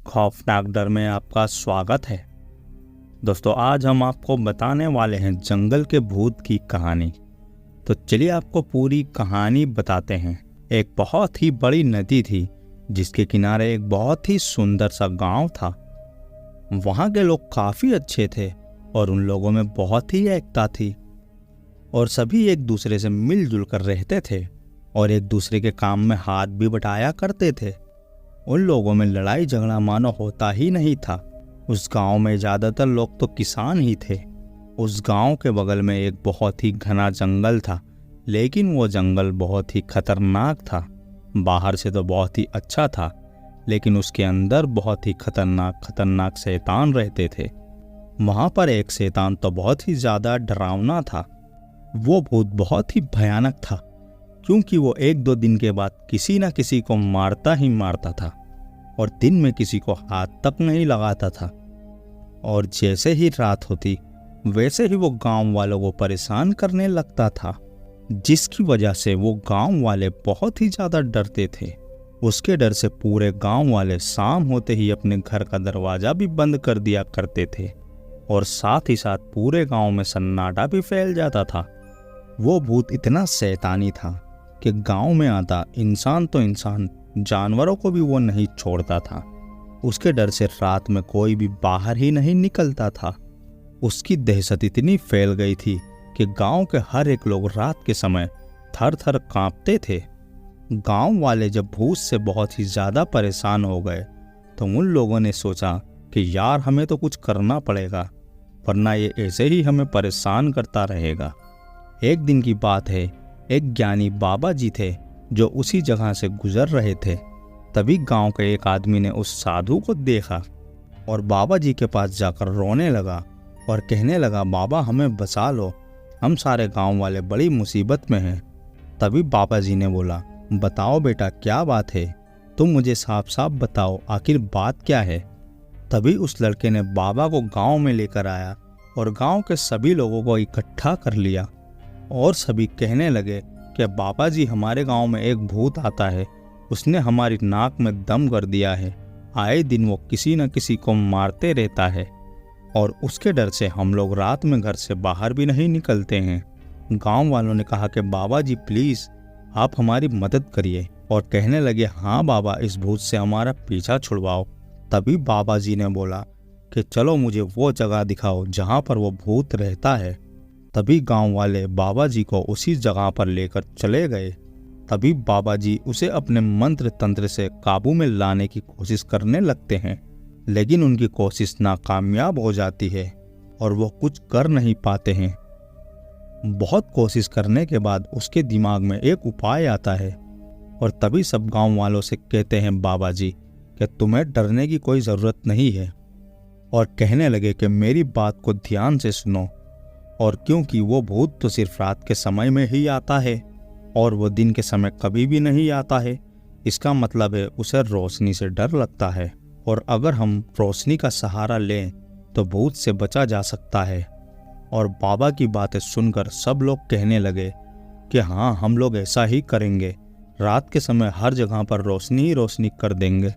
खौफनाक डर में आपका स्वागत है। दोस्तों, आज हम आपको बताने वाले हैं जंगल के भूत की कहानी। तो चलिए आपको पूरी कहानी बताते हैं। एक बहुत ही बड़ी नदी थी जिसके किनारे एक बहुत ही सुंदर सा गांव था। वहां के लोग काफी अच्छे थे और उन लोगों में बहुत ही एकता थी और सभी एक दूसरे से मिलजुल कर रहते थे और एक दूसरे के काम में हाथ भी बटाया करते थे। उन लोगों में लड़ाई झगड़ा मानो होता ही नहीं था। उस गांव में ज़्यादातर लोग तो किसान ही थे। उस गांव के बगल में एक बहुत ही घना जंगल था, लेकिन वो जंगल बहुत ही खतरनाक था। बाहर से तो बहुत ही अच्छा था, लेकिन उसके अंदर बहुत ही खतरनाक शैतान रहते थे। वहाँ पर एक शैतान तो बहुत ही ज़्यादा डरावना था। वो भूत बहुत ही भयानक था, क्योंकि वो एक दो दिन के बाद किसी न किसी को मारता ही मारता था और दिन में किसी को हाथ तक नहीं लगाता था। और जैसे ही रात होती वैसे ही वो गांव वालों को परेशान करने लगता था, जिसकी वजह से वो गांव वाले बहुत ही ज़्यादा डरते थे। उसके डर से पूरे गांव वाले शाम होते ही अपने घर का दरवाज़ा भी बंद कर दिया करते थे और साथ ही साथ पूरे गांव में सन्नाटा भी फैल जाता था। वो भूत इतना शैतानी था कि गांव में आता इंसान तो इंसान, जानवरों को भी वो नहीं छोड़ता था। उसके डर से रात में कोई भी बाहर ही नहीं निकलता था। उसकी दहशत इतनी फैल गई थी कि गांव के हर एक लोग रात के समय थर थर कांपते थे। गांव वाले जब भूत से बहुत ही ज़्यादा परेशान हो गए तो उन लोगों ने सोचा कि यार हमें तो कुछ करना पड़ेगा, वरना ये ऐसे ही हमें परेशान करता रहेगा। एक दिन की बात है, एक ज्ञानी बाबा जी थे जो उसी जगह से गुजर रहे थे। तभी गांव के एक आदमी ने उस साधु को देखा और बाबा जी के पास जाकर रोने लगा और कहने लगा, बाबा हमें बचा लो, हम सारे गांव वाले बड़ी मुसीबत में हैं। तभी बाबा जी ने बोला, बताओ बेटा क्या बात है, तुम मुझे साफ साफ बताओ, आखिर बात क्या है। तभी उस लड़के ने बाबा को गांव में लेकर आया और गांव के सभी लोगों को इकट्ठा कर लिया और सभी कहने लगे कि बाबा जी हमारे गांव में एक भूत आता है, उसने हमारी नाक में दम कर दिया है। आए दिन वो किसी न किसी को मारते रहता है और उसके डर से हम लोग रात में घर से बाहर भी नहीं निकलते हैं। गांव वालों ने कहा कि बाबा जी प्लीज़ आप हमारी मदद करिए और कहने लगे, हाँ बाबा इस भूत से हमारा पीछा छुड़वाओ। तभी बाबा जी ने बोला कि चलो मुझे वो जगह दिखाओ जहाँ पर वो भूत रहता है। तभी गांव वाले बाबा जी को उसी जगह पर लेकर चले गए। तभी बाबा जी उसे अपने मंत्र तंत्र से काबू में लाने की कोशिश करने लगते हैं, लेकिन उनकी कोशिश नाकामयाब हो जाती है और वो कुछ कर नहीं पाते हैं। बहुत कोशिश करने के बाद उसके दिमाग में एक उपाय आता है और तभी सब गांव वालों से कहते हैं, बाबा जी कि तुम्हें डरने की कोई ज़रूरत नहीं है, और कहने लगे कि मेरी बात को ध्यान से सुनो। और क्योंकि वो भूत तो सिर्फ रात के समय में ही आता है और वो दिन के समय कभी भी नहीं आता है, इसका मतलब है उसे रोशनी से डर लगता है और अगर हम रोशनी का सहारा लें तो भूत से बचा जा सकता है। और बाबा की बातें सुनकर सब लोग कहने लगे कि हाँ हम लोग ऐसा ही करेंगे, रात के समय हर जगह पर रोशनी ही रोशनी कर देंगे।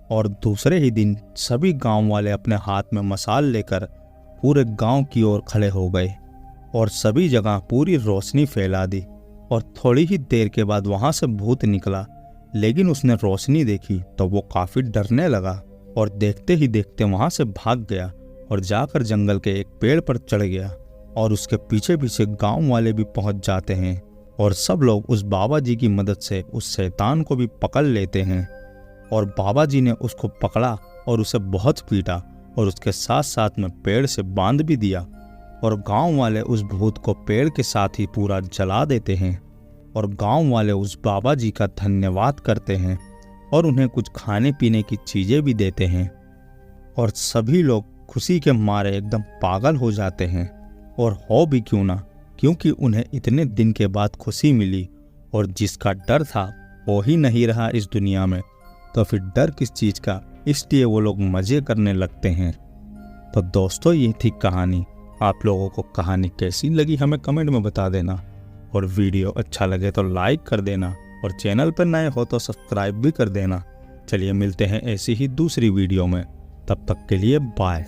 और दूसरे ही दिन सभी गांव वाले अपने हाथ में मशाल लेकर पूरे गांव की ओर खड़े हो गए और सभी जगह पूरी रोशनी फैला दी। और थोड़ी ही देर के बाद वहां से भूत निकला, लेकिन उसने रोशनी देखी तो वो काफी डरने लगा और देखते ही देखते वहां से भाग गया और जाकर जंगल के एक पेड़ पर चढ़ गया। और उसके पीछे पीछे गांव वाले भी पहुंच जाते हैं और सब लोग उस बाबा जी की मदद से उस शैतान को भी पकड़ लेते हैं। और बाबा जी ने उसको पकड़ा और उसे बहुत पीटा और उसके साथ साथ में पेड़ से बांध भी दिया। और गांव वाले उस भूत को पेड़ के साथ ही पूरा जला देते हैं और गांव वाले उस बाबा जी का धन्यवाद करते हैं और उन्हें कुछ खाने पीने की चीज़ें भी देते हैं। और सभी लोग खुशी के मारे एकदम पागल हो जाते हैं, और हो भी क्यों ना, क्योंकि उन्हें इतने दिन के बाद खुशी मिली और जिसका डर था वो ही नहीं रहा इस दुनिया में, तो फिर डर किस चीज़ का, इसलिए वो लोग मज़े करने लगते हैं। तो दोस्तों ये थी कहानी। आप लोगों को कहानी कैसी लगी हमें कमेंट में बता देना, और वीडियो अच्छा लगे तो लाइक कर देना, और चैनल पर नए हो तो सब्सक्राइब भी कर देना। चलिए मिलते हैं ऐसी ही दूसरी वीडियो में, तब तक के लिए बाय।